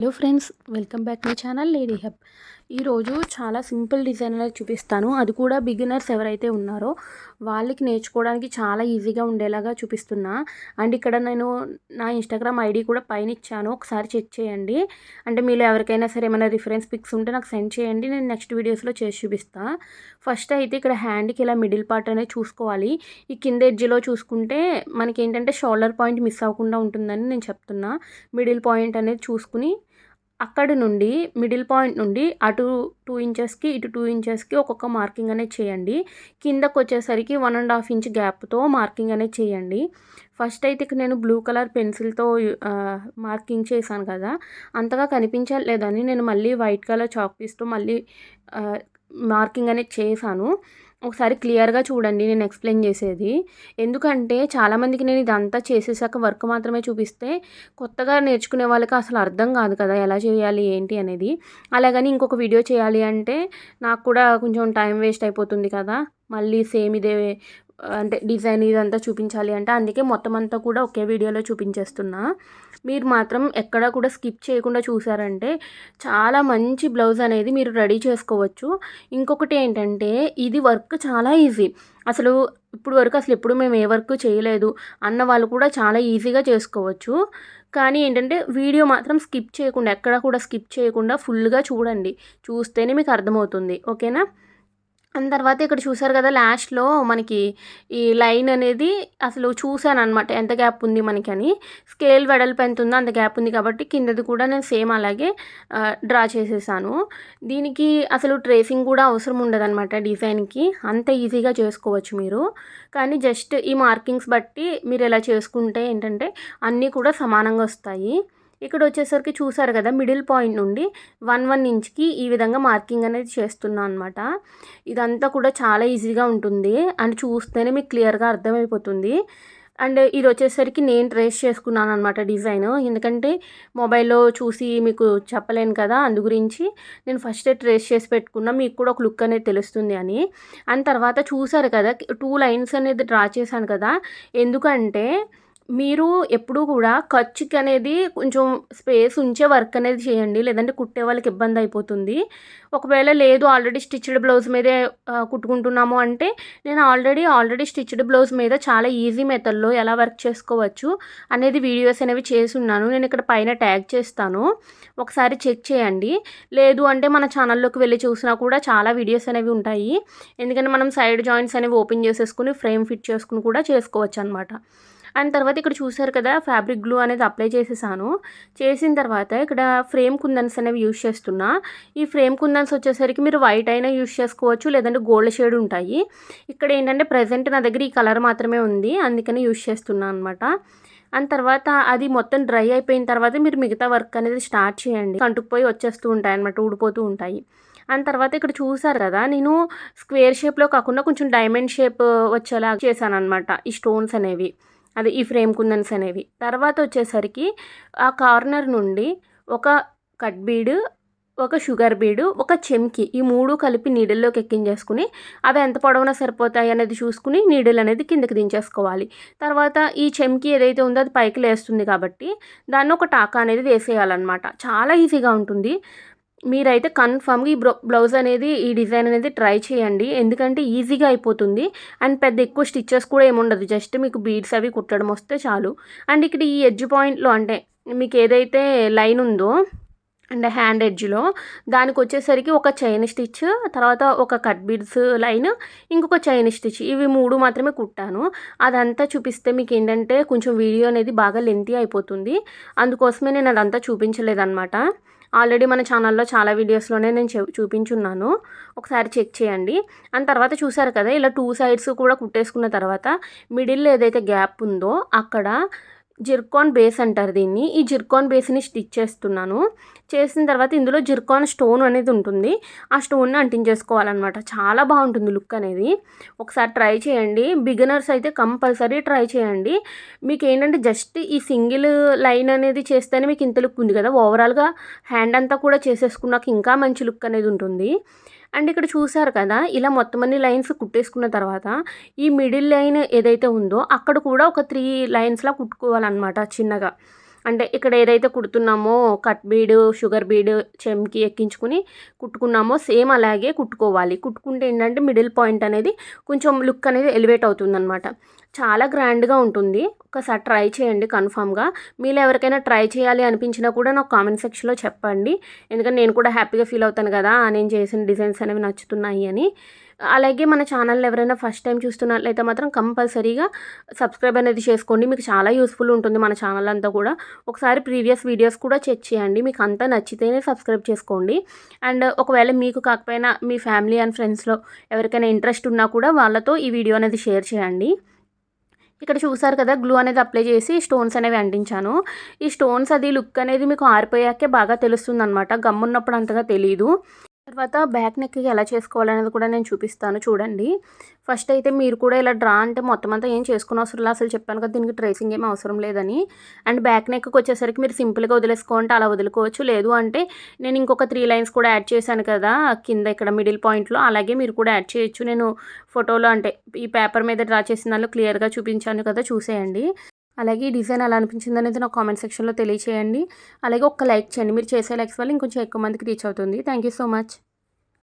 Hello friends, welcome back my channel lady hub. ఈరోజు చాలా simple design అనేది చూపిస్తాను. అది కూడా బిగినర్స్ ఎవరైతే ఉన్నారో వాళ్ళకి నేర్చుకోవడానికి చాలా ఈజీగా ఉండేలాగా చూపిస్తున్నా. అండ్ ఇక్కడ నేను నా ఇన్స్టాగ్రామ్ ఐడి కూడా పైన ఇచ్చాను, ఒకసారి చెక్ చేయండి. అంటే మీలో ఎవరికైనా సరే ఏమైనా రిఫరెన్స్ పిక్స్ ఉంటే నాకు సెండ్ చేయండి, నేను నెక్స్ట్ వీడియోస్లో చేసి చూపిస్తాను. ఫస్ట్ అయితే ఇక్కడ హ్యాండ్కి ఇలా మిడిల్ పార్ట్ అనేది చూసుకోవాలి. ఈ కింద ఎడ్జ్లో చూసుకుంటే మనకి ఏంటంటే షోల్డర్ పాయింట్ మిస్ అవ్వకుండా ఉంటుందని నేను చెప్తున్నా. మిడిల్ పాయింట్ అనేది చూసుకుని అక్కడి నుండి మిడిల్ పాయింట్ నుండి అటు 2 ఇంచెస్కి ఇటు 2 ఇంచెస్కి ఒక్కొక్క మార్కింగ్ అనేది చేయండి. కిందకు వచ్చేసరికి 1.5 ఇంచ్ గ్యాప్తో మార్కింగ్ అనేది చేయండి. ఫస్ట్ అయితే ఇక్కడ నేను బ్లూ కలర్ పెన్సిల్తో మార్కింగ్ చేశాను కదా, అంతగా కనిపించలేదని నేను మళ్ళీ వైట్ కలర్ చాక్ పీస్తో మళ్ళీ మార్కింగ్ అనేది చేశాను. ఒకసారి క్లియర్గా చూడండి నేను ఎక్స్ప్లెయిన్ చేసేది. ఎందుకంటే చాలామందికి నేను ఇదంతా చేసేసాక వర్క్ మాత్రమే చూపిస్తే కొత్తగా నేర్చుకునే వాళ్ళకి అసలు అర్థం కాదు కదా ఎలా చేయాలి ఏంటి అనేది. అలాగని ఇంకొక వీడియో చేయాలి అంటే నాకు కూడా కొంచెం టైం వేస్ట్ అయిపోతుంది కదా, మళ్ళీ సేమ్ ఇదే అంటే డిజైన్ ఇదంతా చూపించాలి అంటే, అందుకే మొత్తం అంతా కూడా ఒకే వీడియోలో చూపించేస్తున్నా. మీరు మాత్రం ఎక్కడా కూడా స్కిప్ చేయకుండా చూసారంటే చాలా మంచి బ్లౌజ్ అనేది మీరు రెడీ చేసుకోవచ్చు. ఇంకొకటి ఏంటంటే ఇది వర్క్ చాలా ఈజీ. అసలు ఇప్పుడు వరకు అసలు ఎప్పుడు మేము ఏ వర్క్ చేయలేదు అన్న వాళ్ళు కూడా చాలా ఈజీగా చేసుకోవచ్చు. కానీ ఏంటంటే వీడియో మాత్రం స్కిప్ చేయకుండా, ఎక్కడ కూడా స్కిప్ చేయకుండా ఫుల్గా చూడండి, చూస్తేనే మీకు అర్థమవుతుంది. ఓకేనా? అండ్ తర్వాత ఇక్కడ చూసారు కదా, లాస్ట్లో మనకి ఈ లైన్ అనేది అసలు చూసాను అనమాట ఎంత గ్యాప్ ఉంది మనకని. స్కేల్ వెడల్పు ఎంత ఉందో అంత గ్యాప్ ఉంది కాబట్టి కిందది కూడా నేను సేమ్ అలాగే డ్రా చేసేసాను. దీనికి అసలు ట్రేసింగ్ కూడా అవసరం ఉండదన్నమాట డిజైన్కి, అంత ఈజీగా చేసుకోవచ్చు మీరు. కానీ జస్ట్ ఈ మార్కింగ్స్ బట్టి మీరు ఎలా చేసుకుంటే ఏంటంటే అన్నీ కూడా సమానంగా వస్తాయి. ఇక్కడ వచ్చేసరికి చూసారు కదా, మిడిల్ పాయింట్ నుండి 1 ఇంచ్కి ఈ విధంగా మార్కింగ్ అనేది చేస్తున్నాను అనమాట. ఇదంతా కూడా చాలా ఈజీగా ఉంటుంది అని చూస్తేనే మీకు క్లియర్గా అర్థమైపోతుంది. అండ్ ఇది వచ్చేసరికి నేను ట్రేస్ చేసుకున్నాను అనమాట డిజైన్, ఎందుకంటే మొబైల్లో చూసి మీకు చెప్పలేను కదా, అందు గురించి నేను ఫస్టే ట్రేస్ చేసి పెట్టుకున్నా, మీకు కూడా ఒక లుక్ అనేది తెలుస్తుంది అని. అండ్ తర్వాత చూసారు కదా 2 లైన్స్ అనేది డ్రా చేశాను కదా, ఎందుకంటే మీరు ఎప్పుడూ కూడా ఖర్చుకి అనేది కొంచెం స్పేస్ ఉంచే వర్క్ అనేది చేయండి, లేదంటే కుట్టే వాళ్ళకి ఇబ్బంది అయిపోతుంది. ఒకవేళ లేదు ఆల్రెడీ స్టిచ్డ్ బ్లౌజ్ మీదే కుట్టుకుంటున్నాము అంటే నేను ఆల్రెడీ స్టిచ్డ్ బ్లౌజ్ మీద చాలా ఈజీ మెథడ్లో ఎలా వర్క్ చేసుకోవచ్చు అనేది వీడియోస్ అనేవి చేసి ఉన్నాను. నేను ఇక్కడ పైన ట్యాగ్ చేస్తాను, ఒకసారి చెక్ చేయండి. లేదు అంటే మన ఛానల్లోకి వెళ్ళి చూసినా కూడా చాలా వీడియోస్ అనేవి ఉంటాయి. ఎందుకంటే మనం సైడ్ జాయింట్స్ అనేవి ఓపెన్ చేసేసుకుని ఫ్రేమ్ ఫిట్ చేసుకుని కూడా చేసుకోవచ్చు అనమాట. అండ్ తర్వాత ఇక్కడ చూసారు కదా, ఫ్యాబ్రిక్ గ్లూ అనేది అప్లై చేసేసాను. చేసిన తర్వాత ఇక్కడ ఫ్రేమ్ కుందన్స్ అనేవి యూజ్ చేస్తున్నా. ఈ ఫ్రేమ్ కుందన్స్ వచ్చేసరికి మీరు వైట్ అయినా యూజ్ చేసుకోవచ్చు, లేదంటే గోల్డ్ షేడ్ ఉంటాయి. ఇక్కడ ఏంటంటే ప్రజెంట్ నా దగ్గర ఈ కలర్ మాత్రమే ఉంది, అందుకని యూజ్ చేస్తున్నాను అనమాట. అండ్ తర్వాత అది మొత్తం డ్రై అయిపోయిన తర్వాత మీరు మిగతా వర్క్ అనేది స్టార్ట్ చేయండి. కంటుకుపోయి వచ్చేస్తూ ఉంటాయి అనమాట, ఊడిపోతూ ఉంటాయి. అండ్ తర్వాత ఇక్కడ చూసారు కదా, నేను స్క్వేర్ షేప్లో కాకుండా కొంచెం డైమండ్ షేప్ వచ్చేలా చేశాను అనమాట ఈ స్టోన్స్ అనేవి, అది ఈ ఫ్రేమ్ కుందన్స్ అనేవి. తర్వాత వచ్చేసరికి ఆ కార్నర్ నుండి ఒక కట్ బీడ్, ఒక షుగర్ బీడు, ఒక చెమ్కి, ఈ 3 కలిపి నీడిల్లోకి ఎక్కించేసుకుని అవి ఎంత పొడవునా సరిపోతాయి అనేది చూసుకుని నీడిల్ అనేది కిందకి దించేసుకోవాలి. తర్వాత ఈ చెమ్కి ఏదైతే ఉందో అది పైకి లేస్తుంది కాబట్టి దాన్ని ఒక టాకా అనేది వేసేయాలన్నమాట. చాలా ఈజీగా ఉంటుంది. మీరైతే కన్ఫామ్గా ఈ బ్లౌజ్ అనేది ఈ డిజైన్ అనేది ట్రై చేయండి, ఎందుకంటే ఈజీగా అయిపోతుంది. అండ్ పెద్ద ఎక్కువ స్టిచ్చెస్ కూడా ఏముండదు, జస్ట్ మీకు బీడ్స్ అవి కుట్టడం వస్తే చాలు. అండ్ ఇక్కడ ఈ ఎడ్జ్ పాయింట్లో అంటే మీకు ఏదైతే లైన్ ఉందో అండ్ హ్యాండ్ ఎడ్జ్లో దానికి వచ్చేసరికి ఒక చైన్ స్టిచ్, తర్వాత ఒక కట్ బీడ్స్ లైన్, ఇంకొక చైన్ స్టిచ్, ఇవి 3 మాత్రమే కుట్టాను. అదంతా చూపిస్తే మీకు ఏంటంటే కొంచెం వీడియో అనేది బాగా లెంతీ అయిపోతుంది, అందుకోసమే నేను అదంతా చూపించలేదన్నమాట. ఆల్రెడీ మన ఛానల్లో చాలా వీడియోస్లోనే నేను చూపించున్నాను, ఒకసారి చెక్ చేయండి. అండ్ తర్వాత చూసారు కదా, ఇలా 2 సైడ్స్ కూడా కుట్టేసుకున్న తర్వాత మిడిల్లో ఏదైతే గ్యాప్ ఉందో అక్కడ జిర్కాన్ బేస్ అంటారు దీన్ని, ఈ జిర్కాన్ బేస్ని స్టిచ్ చేస్తున్నాను. చేసిన తర్వాత ఇందులో జిర్కాన్ స్టోన్ అనేది ఉంటుంది, ఆ స్టోన్ని అంటించేసుకోవాలన్నమాట. చాలా బాగుంటుంది లుక్ అనేది, ఒకసారి ట్రై చేయండి. బిగినర్స్ అయితే కంపల్సరీ ట్రై చేయండి. మీకు ఏంటంటే జస్ట్ ఈ సింగిల్ లైన్ అనేది చేస్తేనే మీకు ఇంత లుక్ ఉంది కదా, ఓవరాల్గా హ్యాండ్ అంతా కూడా చేసేసుకున్నాక ఇంకా మంచి లుక్ అనేది ఉంటుంది. అండ్ ఇక్కడ చూసారు కదా, ఇలా మొత్తం అన్ని లైన్స్ కుట్టేసుకున్న తర్వాత ఈ మిడిల్ లైన్ ఏదైతే ఉందో అక్కడ కూడా ఒక 3 లైన్స్లా కుట్టుకోవాలన్నమాట చిన్నగా. అంటే ఇక్కడ ఏదైతే కుడుతున్నామో కట్ బీడ్, షుగర్ బీడ్, చెమ్కి ఎక్కించుకుని కుట్టుకున్నామో సేమ్ అలాగే కుట్టుకోవాలి. కుట్టుకుంటే ఏంటంటే మిడిల్ పాయింట్ అనేది కొంచెం లుక్ అనేది ఎలివేట్ అవుతుందనమాట. చాలా గ్రాండ్గా ఉంటుంది. ఒకసారి ట్రై చేయండి కన్ఫామ్గా. మీలో ఎవరికైనా ట్రై చేయాలి అనిపించినా కూడా నాకు కామెంట్ సెక్షన్లో చెప్పండి. ఎందుకంటే నేను కూడా హ్యాపీగా ఫీల్ అవుతాను కదా, నేను చేసిన డిజైన్స్ అనేవి నచ్చుతున్నాయి అని. అలాగే మన ఛానల్ ఎవరైనా ఫస్ట్ టైం చూస్తున్నట్లయితే మాత్రం కంపల్సరీగా సబ్స్క్రైబ్ అనేది చేసుకోండి. మీకు చాలా యూస్ఫుల్ ఉంటుంది మన ఛానల్ అంతా కూడా. ఒకసారి ప్రీవియస్ వీడియోస్ కూడా చెక్ చేయండి. మీకు అంతా నచ్చితేనే సబ్స్క్రైబ్ చేసుకోండి. అండ్ ఒకవేళ మీకు కాకపోయినా మీ ఫ్యామిలీ అండ్ ఫ్రెండ్స్లో ఎవరికైనా ఇంట్రెస్ట్ ఉన్నా కూడా వాళ్ళతో ఈ వీడియో అనేది షేర్ చేయండి. ఇక్కడ చూసారు కదా, గ్లూ అనేది అప్లై చేసి స్టోన్స్ అనేవి అంటించాను. ఈ స్టోన్స్ అది లుక్ అనేది మీకు ఆరిపోయాకే బాగా తెలుస్తుందనమాట. గమ్మున్నప్పుడు అంతగా తెలీదు. తర్వాత బ్యాక్ నెక్కి ఎలా చేసుకోవాలనేది కూడా నేను చూపిస్తాను చూడండి. ఫస్ట్ అయితే మీరు కూడా ఇలా డ్రా అంటే మొత్తం అంతా ఏం చేసుకునే అవసరం లేదు. అసలు చెప్పాను కదా దీనికి ట్రేసింగ్ ఏం అవసరం లేదని. అండ్ బ్యాక్ నెక్కి వచ్చేసరికి మీరు సింపుల్గా వదిలేసుకోవాలంటే అలా వదులుకోవచ్చు. లేదు అంటే నేను ఇంకొక 3 లైన్స్ కూడా యాడ్ చేశాను కదా కింద ఇక్కడ మిడిల్ పాయింట్లో, అలాగే మీరు కూడా యాడ్ చేయొచ్చు. నేను ఫోటోలో అంటే ఈ పేపర్ మీద డ్రా చేసిన దానిలో క్లియర్గా చూపించాను కదా, చూసేయండి. అలాగే ఈ డిజైన్ ఎలా అనిపించింది అనేది నాకు కామెంట్ సెక్షన్లో తెలియచేయండి. అలాగే ఒక్క లైక్ చేయండి. మీరు చేసే లైక్స్ వల్ల ఇంకొంచెం ఎక్కువ మందికి రీచ్ అవుతుంది. Thank you so much.